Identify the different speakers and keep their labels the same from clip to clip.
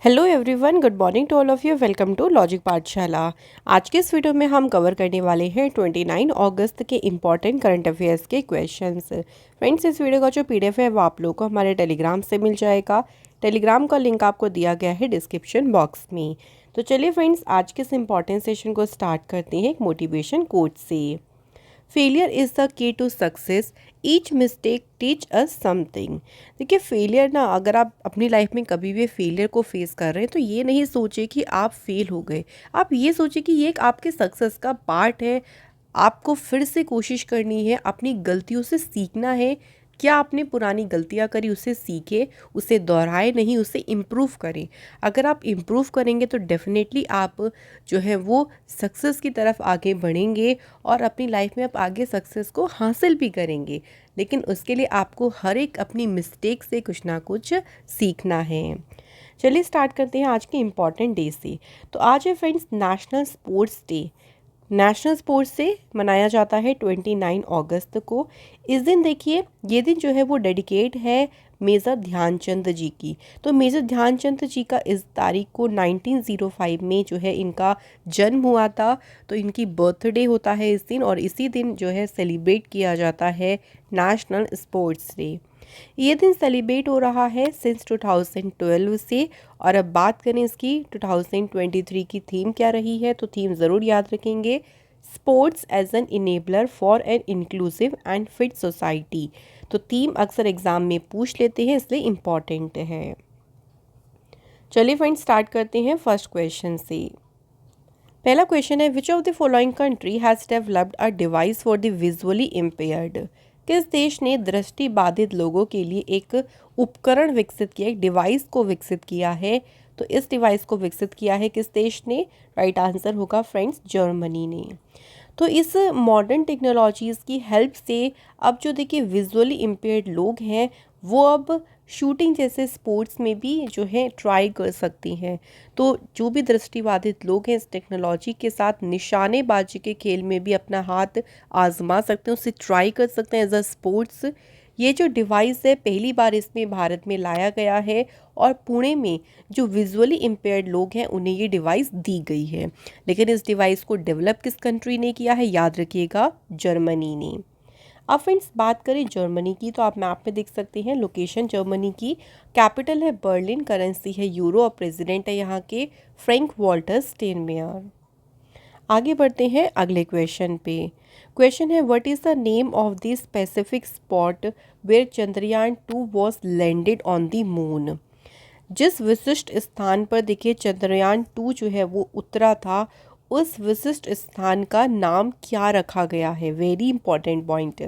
Speaker 1: Hello everyone, good morning to all of you. Welcome to logic Pathshala. आज के इस video में हम कवर करने वाले हैं 29 अगस्त के इम्पॉर्टेंट करंट अफेयर्स के क्वेश्चंस। फ्रेंड्स, इस वीडियो का जो पीडीएफ है वो आप लोगों को हमारे टेलीग्राम से मिल जाएगा। टेलीग्राम का लिंक आपको दिया गया है डिस्क्रिप्शन बॉक्स में। तो चलिए फ्रेंड्स, आज के इस इम्पॉर्टेंट सेशन को स्टार्ट करते हैं एक मोटिवेशन कोट से। Failure is the key to success, each mistake teach us something. देखिए, फेलियर ना, अगर आप अपनी लाइफ में कभी भी फेलियर को फेस कर रहे हैं तो ये नहीं सोचे कि आप फेल हो गए। आप ये सोचे कि ये एक आपके सक्सेस का पार्ट है। आपको फिर से कोशिश करनी है, अपनी गलतियों से सीखना है। क्या आपने पुरानी गलतियां करी, उससे सीखे, उसे दोहराए नहीं, उसे इम्प्रूव करें। अगर आप इम्प्रूव करेंगे तो डेफिनेटली आप जो है वो सक्सेस की तरफ आगे बढ़ेंगे और अपनी लाइफ में आप आगे सक्सेस को हासिल भी करेंगे। लेकिन उसके लिए आपको हर एक अपनी मिस्टेक से कुछ ना कुछ सीखना है। चलिए स्टार्ट करते हैं आज के इम्पॉर्टेंट डे से। तो आज है friends national sports day. National sports day मनाया जाता है 29 अगस्त को। इस दिन देखिए, ये दिन जो है वो डेडिकेट है मेजर ध्यानचंद जी की। तो मेजर ध्यानचंद जी का इस तारीख को 1905 में जो है इनका जन्म हुआ था। तो इनकी बर्थडे होता है इस दिन, और इसी दिन जो है सेलिब्रेट किया जाता है नेशनल स्पोर्ट्स डे। ये दिन सेलिब्रेट हो रहा है सिंस 2012 से। और अब बात करें इसकी 2023 की थीम क्या रही है, तो थीम ज़रूर याद रखेंगे, sports as an enabler for an inclusive and fit society. तो थीम अक्सर एग्जाम में पूछ लेते हैं, इसलिए इम्पॉर्टेंट है। चलिए फ्रेंड्स, स्टार्ट करते हैं फर्स्ट क्वेश्चन से। पहला क्वेश्चन है, विच of the following country has developed a device for the visually impaired. किस देश ने दृष्टि बाधित लोगों के लिए एक उपकरण विकसित किया, एक डिवाइस को विकसित किया है। तो इस डिवाइस को विकसित किया है किस देश ने? राइट आंसर होगा फ्रेंड्स, जर्मनी ने। तो इस मॉडर्न टेक्नोलॉजीज़ की हेल्प से अब जो देखिए विजुअली इम्पेयर्ड लोग हैं वो अब शूटिंग जैसे स्पोर्ट्स में भी जो है ट्राई कर सकती हैं। तो जो भी दृष्टिबाधित लोग हैं इस टेक्नोलॉजी के साथ निशानेबाजी के खेल में भी अपना हाथ आजमा सकते हैं, उससे ट्राई कर सकते हैं एज अ स्पोर्ट्स। ये जो डिवाइस है पहली बार इसमें भारत में लाया गया है, और पुणे में जो विजुअली इम्पेयर्ड लोग हैं उन्हें ये डिवाइस दी गई है। लेकिन इस डिवाइस को डेवलप किस कंट्री ने किया है? याद रखिएगा, जर्मनी ने। अब फ्रेंड्स बात करें जर्मनी की, तो आप मैप में देख सकते हैं लोकेशन जर्मनी की। कैपिटल है बर्लिन, करेंसी है यूरो, और प्रेसिडेंट है यहाँ के फ्रैंक वॉल्टर स्टेनमेयर। आगे बढ़ते हैं अगले क्वेश्चन पे। क्वेश्चन है, what is the name of the specific spot where Chandrayaan 2 was landed on the moon. जिस विशिष्ट स्थान पर देखिए चंद्रयान 2 जो है वो उतरा था, उस विशिष्ट स्थान का नाम क्या रखा गया है? Very important point.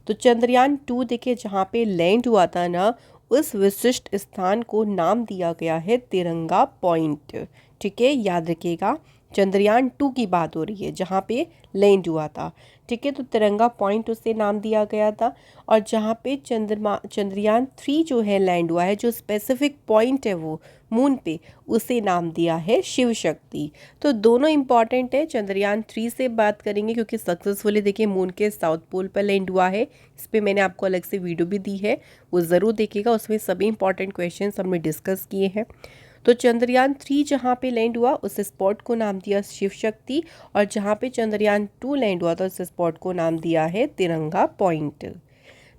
Speaker 1: तो चंद्रयान 2 देखिए जहाँ पे लैंड हुआ था ना, उस विशिष्ट स्थान को नाम दिया गया है तिरंगा पॉइंट। ठीक है, याद रखिएगा, चंद्रयान 2 की बात हो रही है जहाँ पे लैंड हुआ था। ठीक है, तो तिरंगा पॉइंट उसे नाम दिया गया था। और जहाँ पे चंद्रयान 3 जो है लैंड हुआ है, जो स्पेसिफिक पॉइंट है वो मून पे, उसे नाम दिया है शिव शक्ति। तो दोनों इंपॉर्टेंट है। चंद्रयान 3 से बात करेंगे क्योंकि सक्सेसफुली देखिए मून के साउथ पोल पर लैंड हुआ है। इस पर मैंने आपको अलग से वीडियो भी दी है, वो ज़रूर देखिएगा, उसमें सभी इंपॉर्टेंट क्वेश्चन हमने डिस्कस किए हैं। तो चंद्रयान 3 जहाँ पे लैंड हुआ उस स्पॉट को नाम दिया शिव शक्ति, और जहाँ पे चंद्रयान 2 लैंड हुआ था उस स्पॉट को नाम दिया है तिरंगा पॉइंट।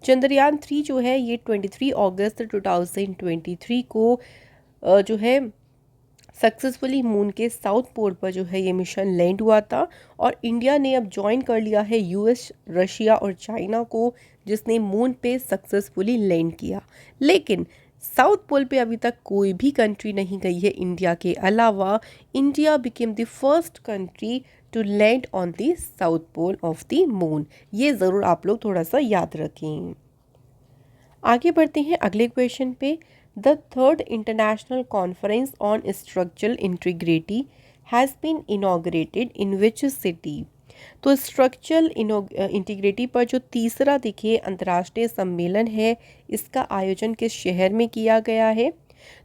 Speaker 1: चंद्रयान 3 जो है ये 23 अगस्त 2023 को जो है सक्सेसफुली मून के साउथ पोल पर जो है ये मिशन लैंड हुआ था। और इंडिया ने अब ज्वाइन कर लिया है यूएस, रशिया और चाइना को, जिसने मून पे सक्सेसफुली लैंड किया। लेकिन साउथ पोल पे अभी तक कोई भी कंट्री नहीं गई है इंडिया के अलावा। India became the first country to land on the south pole of the moon. ये ज़रूर आप लोग थोड़ा सा याद रखें। आगे बढ़ते हैं अगले क्वेश्चन पे। The third international conference on structural integrity has been inaugurated in which city. तो स्ट्रक्चरल इंटीग्रिटी पर जो तीसरा देखिए अंतर्राष्ट्रीय सम्मेलन है, इसका आयोजन किस शहर में किया गया है?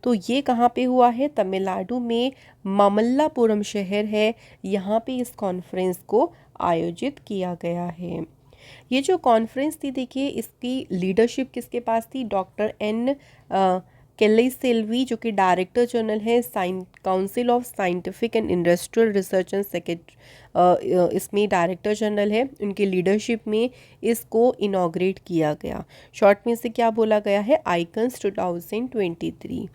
Speaker 1: तो ये कहाँ पे हुआ है? तमिलनाडु में ममल्लापुरम शहर है, यहाँ पे इस कॉन्फ्रेंस को आयोजित किया गया है। ये जो कॉन्फ्रेंस थी देखिए, इसकी लीडरशिप किसके पास थी? डॉक्टर एन केल्ली सेल्वी जो कि डायरेक्टर जनरल है council of scientific and industrial research and इसमें डायरेक्टर जनरल है, उनकी लीडरशिप में इसको इनॉग्रेट किया गया। शॉर्ट में से क्या बोला गया है, आइकन्स 2023।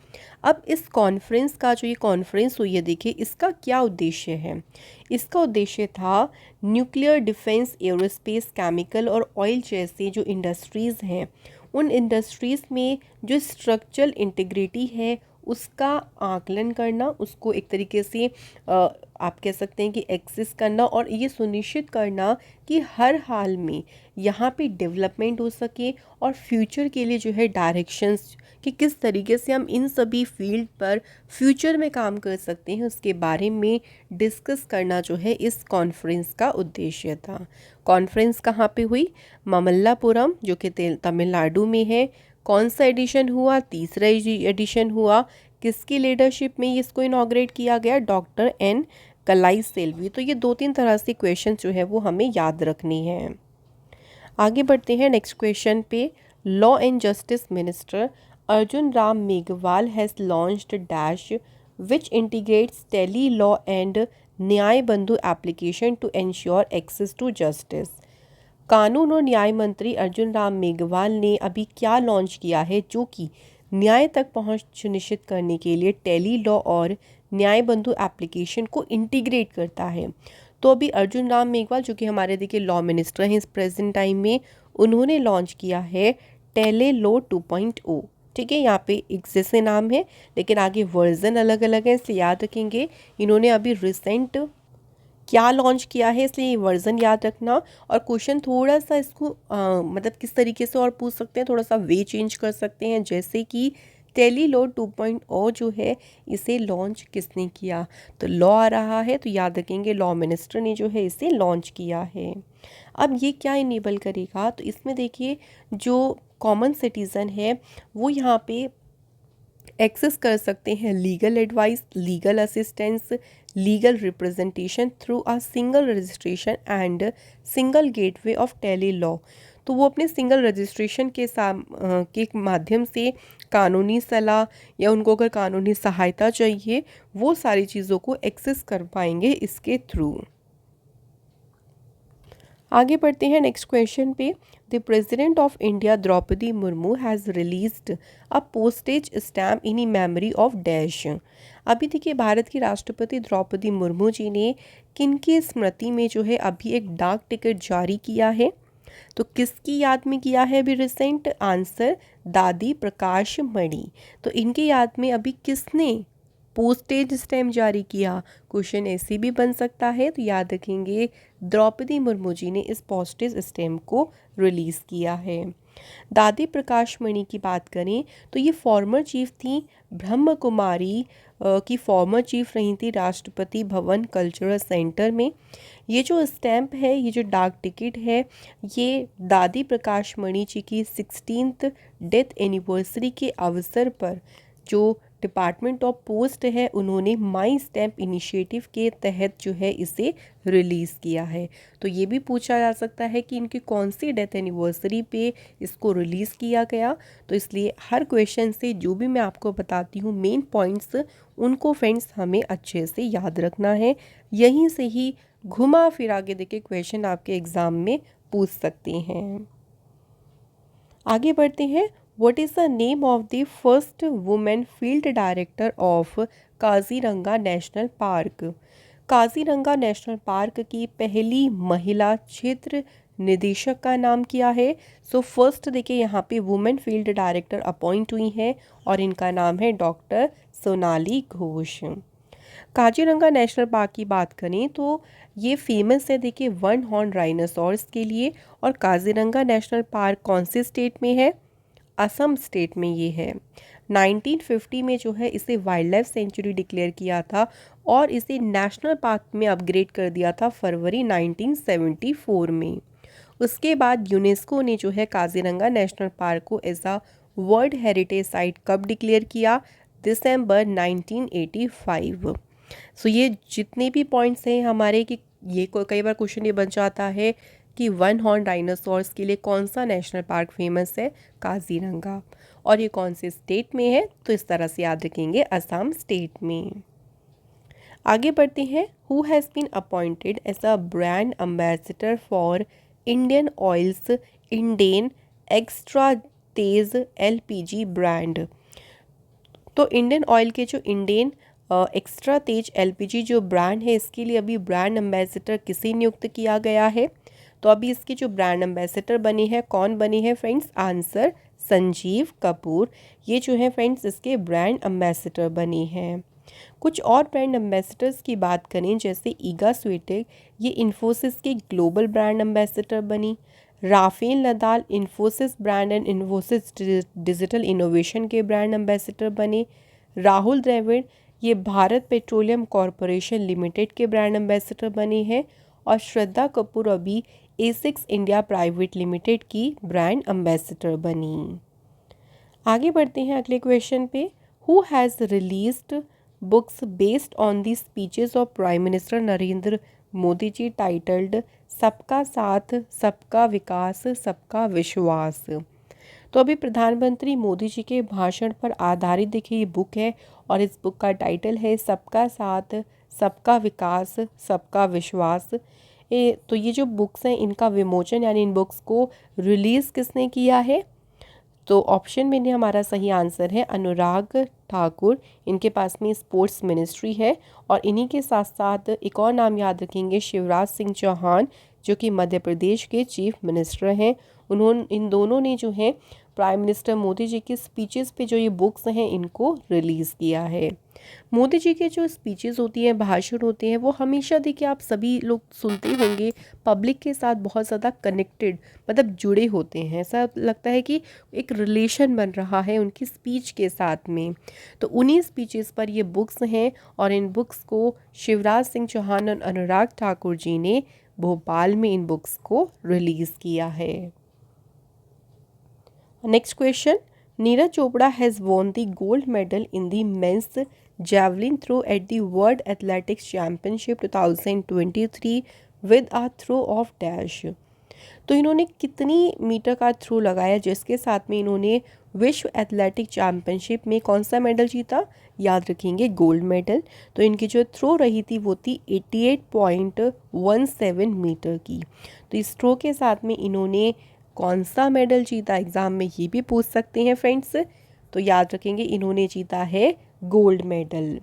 Speaker 1: अब इस कॉन्फ्रेंस का जो ये कॉन्फ्रेंस हुई है, देखिए इसका क्या उद्देश्य है। इसका उद्देश्य था न्यूक्लियर डिफेंस, एरोस्पेस, केमिकल और ऑयल जैसे जो इंडस्ट्रीज़ हैं, उन इंडस्ट्रीज़ में जो स्ट्रक्चरल इंटीग्रिटी है उसका आकलन करना, उसको एक तरीके से आप कह सकते हैं कि एक्सेस करना और ये सुनिश्चित करना कि हर हाल में यहाँ पे डेवलपमेंट हो सके और फ्यूचर के लिए जो है डायरेक्शंस कि किस तरीके से हम इन सभी फील्ड पर फ्यूचर में काम कर सकते हैं उसके बारे में डिस्कस करना जो है इस कॉन्फ्रेंस का उद्देश्य था। कॉन्फ्रेंस कहाँ पे हुई, ममल्लापुरम जो कि तमिलनाडु में है। कौन सा एडिशन हुआ, तीसरा एडिशन हुआ। किसकी लीडरशिप में इसको इनॉग्रेट किया गया, डॉक्टर एन कलाई सेल्वी। तो ये 2-3 तरह से क्वेश्चन जो है वो हमें याद रखनी है। आगे बढ़ते हैं नेक्स्ट क्वेश्चन पे। Law and justice minister Arjun Ram Meghwal has launched dash which integrates tele law and Nyaya Bandhu application to ensure access to justice. कानून और न्याय मंत्री अर्जुन राम मेघवाल ने अभी क्या लॉन्च किया है जो कि न्याय तक पहुंच सुनिश्चित करने के लिए टेली लॉ और न्याय बंधु एप्लीकेशन को इंटीग्रेट करता है। तो अभी अर्जुन राम मेघवाल जो कि हमारे देखिए लॉ मिनिस्टर हैं इस प्रेजेंट टाइम में, उन्होंने लॉन्च किया है टेले लॉ 2.0। ठीक है, यहाँ पे एक जैसे नाम है लेकिन आगे वर्जन अलग अलग है, इसलिए याद रखेंगे इन्होंने अभी रिसेंट क्या लॉन्च किया है, इसलिए वर्जन याद रखना। और क्वेश्चन थोड़ा सा इसको मतलब किस तरीके से और पूछ सकते हैं, थोड़ा सा वे चेंज कर सकते हैं, जैसे कि टेली लॉ 2.0 जो है इसे लॉन्च किसने किया, तो लॉ आ रहा है तो याद रखेंगे लॉ मिनिस्टर ने जो है इसे लॉन्च किया है। अब ये क्या इनेबल करेगा, तो इसमें देखिए जो कॉमन सिटीज़न है वो यहाँ पे एक्सेस कर सकते हैं legal advice, legal assistance, legal representation through a single registration and single gateway of tele law. तो वो अपने सिंगल रजिस्ट्रेशन के माध्यम से कानूनी सलाह या उनको अगर कानूनी सहायता चाहिए वो सारी चीज़ों को एक्सेस कर पाएंगे इसके थ्रू। आगे बढ़ते हैं नेक्स्ट क्वेश्चन पे। The president of India Droupadi Murmu has released a postage stamp in memory of dash. अभी देखिए भारत की राष्ट्रपति द्रौपदी मुर्मू जी ने किनकी स्मृति में जो है अभी एक डाक टिकट जारी किया है, तो किसकी याद में किया है अभी रिसेंट, आंसर दादी प्रकाश मणि। तो इनकी याद में अभी किसने पोस्टेज स्टैम्प जारी किया, क्वेश्चन ऐसे भी बन सकता है, तो याद रखेंगे द्रौपदी मुर्मू जी ने इस पोस्टेज स्टैम्प को रिलीज़ किया है। दादी प्रकाश मणि की बात करें तो ये फॉर्मर चीफ थी, ब्रह्म कुमारी की फॉर्मर चीफ रही थी राष्ट्रपति भवन कल्चरल सेंटर में। ये जो स्टैम्प है, ये जो डाक टिकट है, ये दादी प्रकाश मणि जी की 16th डेथ एनिवर्सरी के अवसर पर जो डिपार्टमेंट ऑफ पोस्ट है उन्होंने माई स्टैम्प इनिशिएटिव के तहत जो है इसे रिलीज़ किया है। तो ये भी पूछा जा सकता है कि इनकी कौन सी डेथ एनिवर्सरी पे इसको रिलीज़ किया गया, तो इसलिए हर क्वेश्चन से जो भी मैं आपको बताती हूँ मेन पॉइंट्स, उनको फ्रेंड्स हमें अच्छे से याद रखना है। यहीं से ही घुमा फिरा के देखिए क्वेश्चन आपके एग्ज़ाम में पूछ सकते हैं। आगे बढ़ते हैं। What is the name of the first woman field director of Kaziranga national park? Kaziranga national park की पहली महिला क्षेत्र निदेशक का नाम क्या है? सो फर्स्ट देखिए यहाँ पे वुमेन फील्ड डायरेक्टर अपॉइंट हुई हैं और इनका नाम है doctor Sonali Ghosh. Kaziranga national park की बात करें तो ये फेमस है देखिए वन हॉर्न राइनोसॉर्स के लिए। और काजीरंगा नेशनल पार्क कौन से स्टेट में है? असम स्टेट में ये है। 1950 में जो है इसे वाइल्ड लाइफ सेंचुरी डिक्लेयर किया था और इसे नेशनल पार्क में अपग्रेड कर दिया था फरवरी 1974 में। उसके बाद यूनेस्को ने जो है काजीरंगा नेशनल पार्क को as a world heritage site कब डिक्लेयर किया? दिसंबर 1985। सो ये जितने भी पॉइंट्स हैं हमारे कि ये कई बार क्वेश्चन ये बन जाता है कि वन हॉर्न डायनासोर्स के लिए कौन सा नेशनल पार्क फेमस है? काजीरंगा। और ये कौन से स्टेट में है, तो इस तरह से याद रखेंगे असम स्टेट में। आगे बढ़ते हैं। Who has been appointed as a brand ambassador for Indian Oil's Indane extra Tej LPG brand. तो इंडियन ऑयल के जो इंडेन एक्स्ट्रा तेज LPG जो ब्रांड है, इसके लिए अभी ब्रांड एम्बेसडर किसे नियुक्त किया गया है? तो अभी इसके जो ब्रांड एम्बेसडर बने हैं, कौन बने हैं फ्रेंड्स? आंसर संजीव कपूर। ये जो है फ्रेंड्स इसके ब्रांड एम्बेसडर बने हैं। कुछ और ब्रांड एम्बेसडर्स की बात करें, जैसे ईगा स्वीटेक, ये इन्फोसिस की ग्लोबल ब्रांड एम्बेसडर बनी। Rafael Nadal Infosys brand and Infosys digital innovation के ब्रांड एम्बेसडर बने। राहुल द्रविड़ ये भारत पेट्रोलियम कॉरपोरेशन लिमिटेड के ब्रांड एम्बेसडर बने हैं। और श्रद्धा कपूर अभी एसिक्स इंडिया प्राइवेट लिमिटेड की ब्रांड एम्बेसडर बनी। आगे बढ़ते हैं अगले क्वेश्चन पे। Who has released books based on the speeches of prime minister Narendra Modi ji titled Sabka Saath सबका विकास सबका विश्वास। तो अभी प्रधानमंत्री मोदी जी के भाषण पर आधारित देखिए ये बुक है, और इस बुक का टाइटल है सबका साथ सबका विकास सबका विश्वास। तो ये जो बुक्स हैं इनका विमोचन यानी इन बुक्स को रिलीज़ किसने किया है? तो ऑप्शन में हमारा सही आंसर है अनुराग ठाकुर। इनके पास में स्पोर्ट्स मिनिस्ट्री है। और इन्हीं के साथ साथ एक और नाम याद रखेंगे, शिवराज सिंह चौहान, जो कि मध्य प्रदेश के चीफ मिनिस्टर हैं। इन दोनों ने जो है प्राइम मिनिस्टर मोदी जी की स्पीचेस पे जो ये बुक्स हैं इनको रिलीज़ किया है। मोदी जी के जो स्पीचेस होती हैं, भाषण होते हैं, वो हमेशा देखिए आप सभी लोग सुनते होंगे, पब्लिक के साथ बहुत ज़्यादा कनेक्टेड मतलब जुड़े होते हैं। ऐसा लगता है कि एक रिलेशन बन रहा है उनकी स्पीच के साथ में। तो उन्हीं स्पीचेस पर ये बुक्स हैं, और इन बुक्स को शिवराज सिंह चौहान और अनुराग ठाकुर जी ने भोपाल में इन बुक्स को रिलीज़ किया है। Next question. Neeraj Chopra has won the gold medal in the men's javelin throw at the World Athletics Championship 2023 with a throw of dash। तो इन्होंने कितनी मीटर का थ्रो लगाया जिसके साथ में इन्होंने विश्व एथलेटिक चैम्पियनशिप में कौन सा मेडल जीता? याद रखेंगे गोल्ड मेडल। तो इनकी जो थ्रो रही थी वो थी 88.17 मीटर की। तो इस थ्रो के साथ में इन्होंने कौन सा मेडल जीता? एग्ज़ाम में ये भी पूछ सकते हैं फ्रेंड्स। तो याद रखेंगे इन्होंने जीता है गोल्ड मेडल।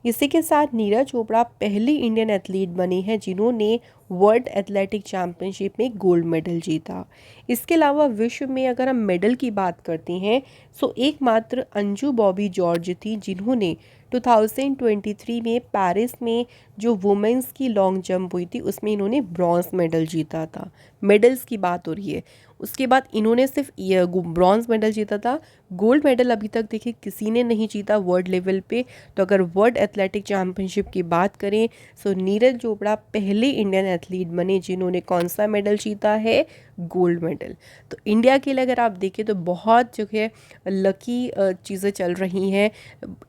Speaker 1: इसी के साथ नीरज चोपड़ा पहली इंडियन एथलीट बनी है जिन्होंने वर्ल्ड एथलेटिक चैम्पियनशिप में गोल्ड मेडल जीता। इसके अलावा विश्व में अगर हम मेडल की बात करते हैं तो एकमात्र अंजू बॉबी जॉर्ज थी जिन्होंने 2023 में पेरिस में जो वुमेंस की लॉन्ग जंप हुई थी उसमें इन्होंने ब्रॉन्ज मेडल जीता था। मेडल्स की बात हो रही है। उसके बाद इन्होंने सिर्फ ब्रॉन्ज मेडल जीता था, गोल्ड मेडल अभी तक देखिए किसी ने नहीं जीता वर्ल्ड लेवल पे। तो अगर वर्ल्ड एथलेटिक चैम्पियनशिप की बात करें तो नीरज चोपड़ा पहले इंडियन एथलीट बने जिन्होंने कौन सा मेडल जीता है? Gold medal. तो इंडिया के लिए अगर आप देखें तो बहुत जो है लकी चीज़ें चल रही हैं,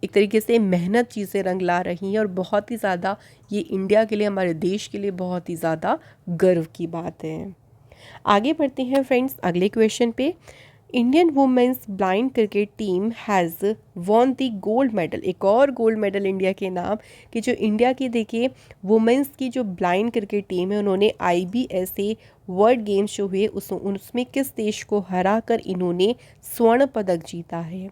Speaker 1: एक तरीके से मेहनत चीज़ें रंग ला रही हैं, और बहुत ही ज़्यादा ये इंडिया के लिए, हमारे देश के लिए बहुत ही ज़्यादा गर्व की बात है। आगे बढ़ते हैं फ्रेंड्स अगले क्वेश्चन पे। Indian women's blind cricket team has won the gold medal. एक और गोल्ड मेडल इंडिया के नाम कि जो इंडिया की देखिए वुमेन्स की जो ब्लाइंड क्रिकेट टीम है उन्होंने IBSA वर्ल्ड गेम्स जो हुए उसमें किस देश को हरा कर इन्होंने स्वर्ण पदक जीता है?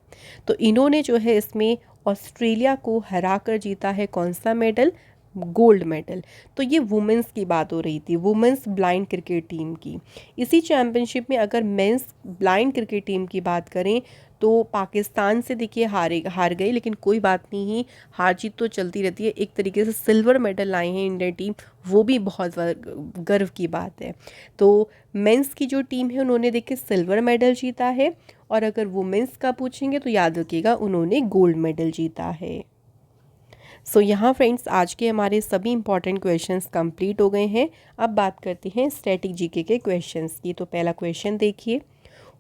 Speaker 1: तो इन्होंने जो है इसमें ऑस्ट्रेलिया को हरा कर जीता है कौन सा मेडल? Gold medal. तो ये वुमेंस की बात हो रही थी, वुमेंस ब्लाइंड क्रिकेट टीम की। इसी चैम्पियनशिप में अगर मेंस ब्लाइंड क्रिकेट टीम की बात करें तो पाकिस्तान से देखिए हार गई, लेकिन कोई बात नहीं, हार जीत तो चलती रहती है। एक तरीके से सिल्वर मेडल लाई हैं इंडियन टीम, वो भी बहुत गर्व की बात है। तो मेंस की जो टीम है उन्होंने देखिए सिल्वर मेडल जीता है, और अगर वुमेंस का पूछेंगे तो याद रखिएगा उन्होंने गोल्ड मेडल जीता है। सो यहाँ फ्रेंड्स आज के हमारे सभी इंपॉर्टेंट क्वेश्चंस कंप्लीट हो गए हैं। अब बात करते हैं स्टैटिक जीके के क्वेश्चंस की। तो पहला क्वेश्चन देखिए,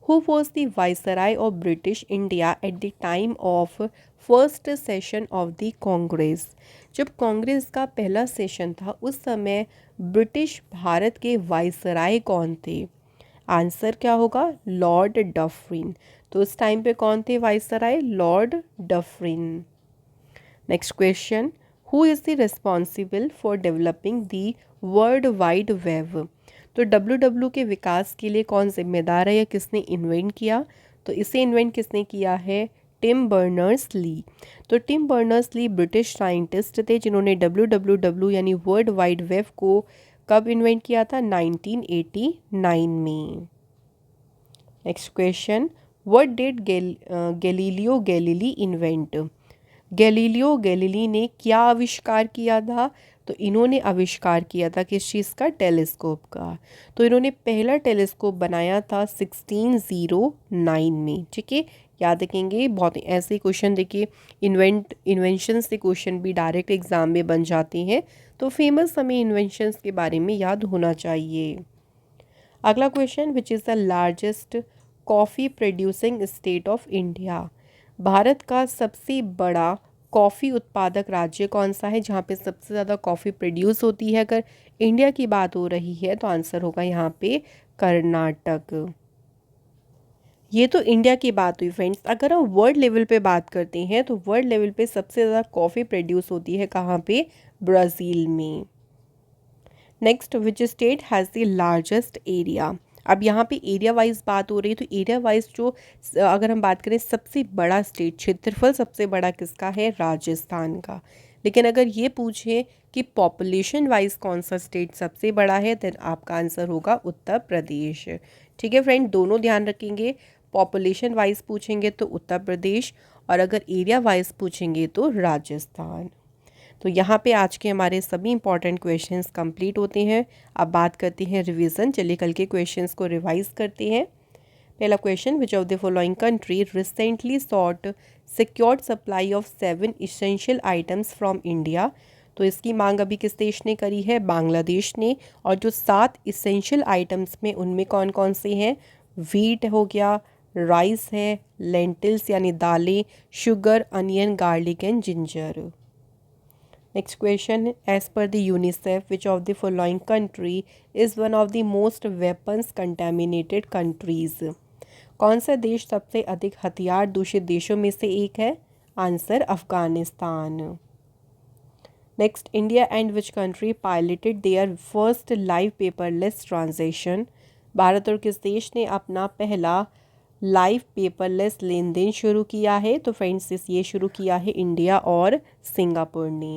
Speaker 1: who was the viceroy of British India at the time of first session of the Congress. जब कांग्रेस का पहला सेशन था उस समय ब्रिटिश भारत के वाइसराय कौन थे? आंसर क्या होगा? Lord Dufferin. तो उस टाइम पे कौन थे viceroy? Lord Dufferin. Next question, who is the responsible for developing the world wide web? तो डब्ल्यू के विकास के लिए कौन जिम्मेदार है या किसने इन्वेंट किया? तो इसे इन्वेंट किसने किया है? Tim Berners Lee. तो Tim Berners Lee British scientist थे जिन्होंने डब्ल्यू यानी वर्ल्ड वाइड वेब को कब इन्वेंट किया था? 1989 में। Next question, what did Galileo Galilei invent? Galileo Galilei ने क्या आविष्कार किया था? तो इन्होंने आविष्कार किया था किस चीज़ का? टेलीस्कोप का। तो इन्होंने पहला टेलीस्कोप बनाया था 1609 में। ठीक है, याद रखेंगे। बहुत ऐसे क्वेश्चन देखिए, इन्वेंशन से क्वेश्चन भी डायरेक्ट एग्जाम में बन जाते हैं, तो फेमस हमें इन्वेंशंस के बारे में याद होना चाहिए। अगला question, which is the largest coffee producing state of India? Bharat का सबसे बड़ा कॉफ़ी उत्पादक राज्य कौन सा है जहाँ पे सबसे ज़्यादा कॉफ़ी प्रोड्यूस होती है? अगर इंडिया की बात हो रही है तो आंसर होगा यहाँ पे कर्नाटक। ये तो इंडिया की बात हुई फ्रेंड्स। अगर हम वर्ल्ड लेवल पे बात करते हैं तो वर्ल्ड लेवल पे सबसे ज़्यादा कॉफ़ी प्रोड्यूस होती है कहाँ पे? ब्राज़ील में। Next, which state has the largest area? अब यहाँ पे एरिया वाइज बात हो रही है, तो एरिया वाइज जो अगर हम बात करें सबसे बड़ा स्टेट, क्षेत्रफल सबसे बड़ा किसका है? राजस्थान का। लेकिन अगर ये पूछे कि पॉपुलेशन वाइज कौन सा स्टेट सबसे बड़ा है, देन आपका आंसर होगा उत्तर प्रदेश। ठीक है फ्रेंड, दोनों ध्यान रखेंगे। पॉपुलेशन वाइज पूछेंगे तो उत्तर प्रदेश, और अगर एरिया वाइज पूछेंगे तो राजस्थान। तो यहाँ पे आज के हमारे सभी इंपॉर्टेंट क्वेश्चंस कंप्लीट होते हैं। अब बात करते हैं रिवीजन। चलिए कल के क्वेश्चंस को रिवाइज करते हैं। पहला question, which of the following country recently sought secured supply of 7 essential items from India? तो इसकी मांग अभी किस देश ने करी है? बांग्लादेश ने। और जो 7 इसेंशियल आइटम्स में उनमें कौन कौन से हैं? व्हीट हो गया, राइस है, लेंटिल्स यानी दालें, sugar, onion, garlic and ginger. Next question, as per the UNICEF, which of the following country is one of the most weapons contaminated countries? कौन सा देश सबसे अधिक हथियार दूषित देशों में से एक है? Answer Afghanistan. Next, India and which country piloted their first live paperless transaction? Bharat और किस देश ने अपना पहला लाइव पेपरलेस लेन देन शुरू किया है? तो फ्रेंड्स ये शुरू किया है इंडिया और सिंगापुर ने।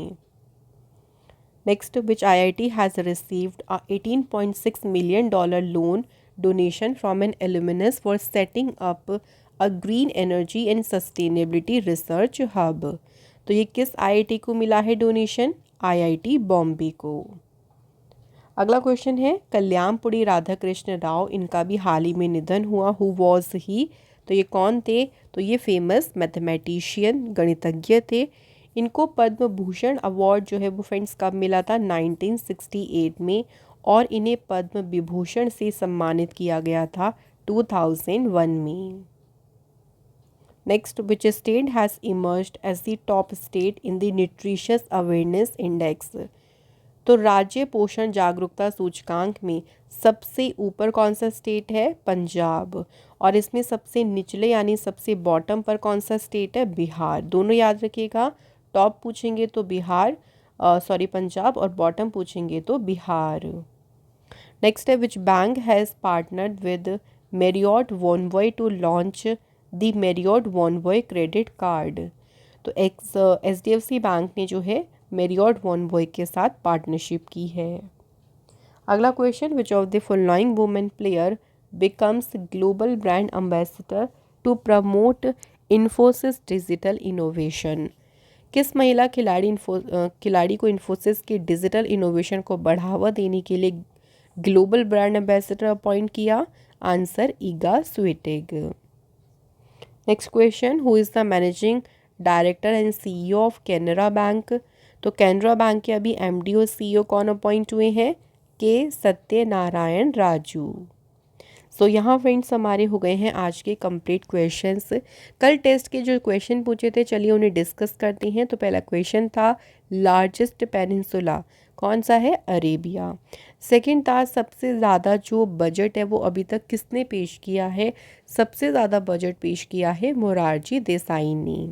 Speaker 1: Next, which IIT has received a $18.6 million loan donation from an alumnus for setting up a green energy and sustainability research hub? तो ये किस IIT को मिला है डोनेशन? IIT बॉम्बे को। अगला क्वेश्चन है, कल्याणपुरी राधाकृष्ण राव, इनका भी हाल ही में निधन हुआ। Who was he? तो ये कौन थे? तो ये फेमस मैथमेटिशियन गणितज्ञ थे। इनको पद्म भूषण अवार्ड जो है वो फ्रेंड्स कब मिला था? 1968 में। और इन्हें पद्म विभूषण से सम्मानित किया गया था 2001 में। Next, which state has emerged as the top state in the nutritious awareness index? तो राज्य पोषण जागरूकता सूचकांक में सबसे ऊपर कौन सा स्टेट है? पंजाब। और इसमें सबसे निचले यानी सबसे बॉटम पर कौन सा स्टेट है? बिहार। दोनों याद रखिएगा, टॉप पूछेंगे तो बिहार, पंजाब, और बॉटम पूछेंगे तो बिहार। नेक्स्ट है, which bank has partnered with Marriott Bonvoy to launch the Marriott Bonvoy credit card? तो HDFC बैंक ने जो है मेरियट वॉनवॉय के साथ पार्टनरशिप की है। अगला question, which of the following women player becomes global brand ambassador to promote Infosys digital innovation? किस महिला खिलाड़ी को इन्फोसिस के डिजिटल इनोवेशन को बढ़ावा देने के लिए ग्लोबल ब्रांड एम्बेसडर अपॉइंट किया? Answer Iga Swiatek. Next question, who is the managing director and CEO of Canara bank? तो कैनरा बैंक के अभी MD और CEO कौन अपॉइंट हुए हैं? के सत्यनारायण राजू। सो यहाँ फ्रेंड्स हमारे हो गए हैं आज के कंप्लीट क्वेश्चंस। कल टेस्ट के जो क्वेश्चन पूछे थे चलिए उन्हें डिस्कस करते हैं। तो पहला क्वेश्चन था, लार्जेस्ट पेनिनसुला कौन सा है? अरेबिया। सेकंड था सबसे ज़्यादा जो बजट है वो अभी तक किसने पेश किया है? सबसे ज़्यादा बजट पेश किया है मोरारजी देसाई ने।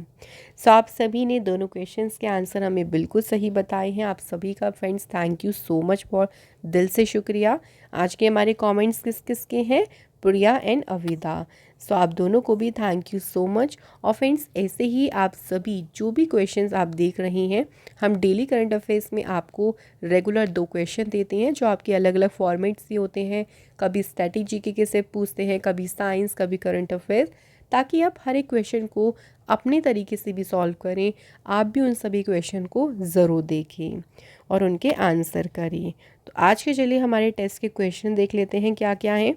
Speaker 1: सो आप सभी ने दोनों क्वेश्चंस के आंसर हमें बिल्कुल सही बताए हैं। आप सभी का friends thank you so much, for दिल से शुक्रिया। आज के हमारे कमेंट्स किस किस के हैं? प्रिया एंड अविदा। सो आप दोनों को भी थैंक यू सो मच। और फ्रेंड्स ऐसे ही आप सभी जो भी क्वेश्चंस आप देख रहे हैं, हम डेली करंट अफेयर्स में आपको रेगुलर 2 क्वेश्चन देते हैं जो आपके अलग अलग फॉर्मेट से होते हैं। कभी स्टैटिक जीके के से पूछते हैं, कभी साइंस, कभी करंट अफेयर्स, ताकि आप हर एक क्वेश्चन को अपने तरीके से भी सॉल्व करें। आप भी उन सभी क्वेश्चन को ज़रूर देखें और उनके आंसर करें। तो आज के चलिए हमारे टेस्ट के क्वेश्चन देख लेते हैं क्या क्या हैं।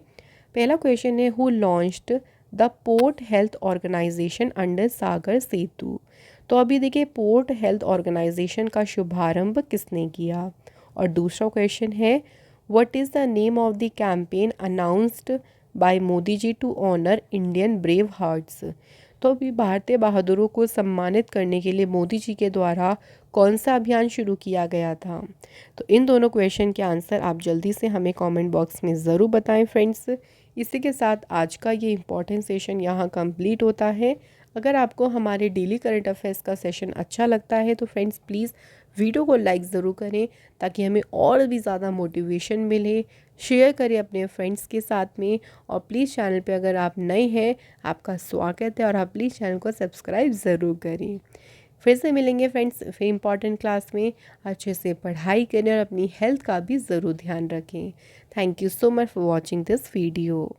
Speaker 1: पहला क्वेश्चन है, who launched the port health organisation under Sagar Setu? तो अभी देखिए, पोर्ट हेल्थ ऑर्गेनाइजेशन का शुभारंभ किसने किया? और दूसरा क्वेश्चन है, what is the name of the campaign announced by Modi ji to honour Indian brave hearts? तो अभी भारतीय बहादुरों को सम्मानित करने के लिए मोदी जी के द्वारा कौन सा अभियान शुरू किया गया था? तो इन दोनों क्वेश्चन के आंसर आप जल्दी से हमें कमेंट बॉक्स में ज़रूर बताएं फ्रेंड्स। इसी के साथ आज का ये इम्पॉर्टेंट सेशन यहाँ कंप्लीट होता है। अगर आपको हमारे डेली करंट अफेयर्स का सेशन अच्छा लगता है तो फ्रेंड्स प्लीज़ वीडियो को लाइक ज़रूर करें, ताकि हमें और भी ज़्यादा मोटिवेशन मिले। शेयर करें अपने फ्रेंड्स के साथ में, और प्लीज़ चैनल पे अगर आप नए हैं, आपका स्वागत है, और आप प्लीज़ चैनल को सब्सक्राइब ज़रूर करें। फिर से मिलेंगे फ्रेंड्स फिर इम्पॉर्टेंट क्लास में। अच्छे से पढ़ाई करें और अपनी हेल्थ का भी ज़रूर ध्यान रखें। Thank you so much for watching this video.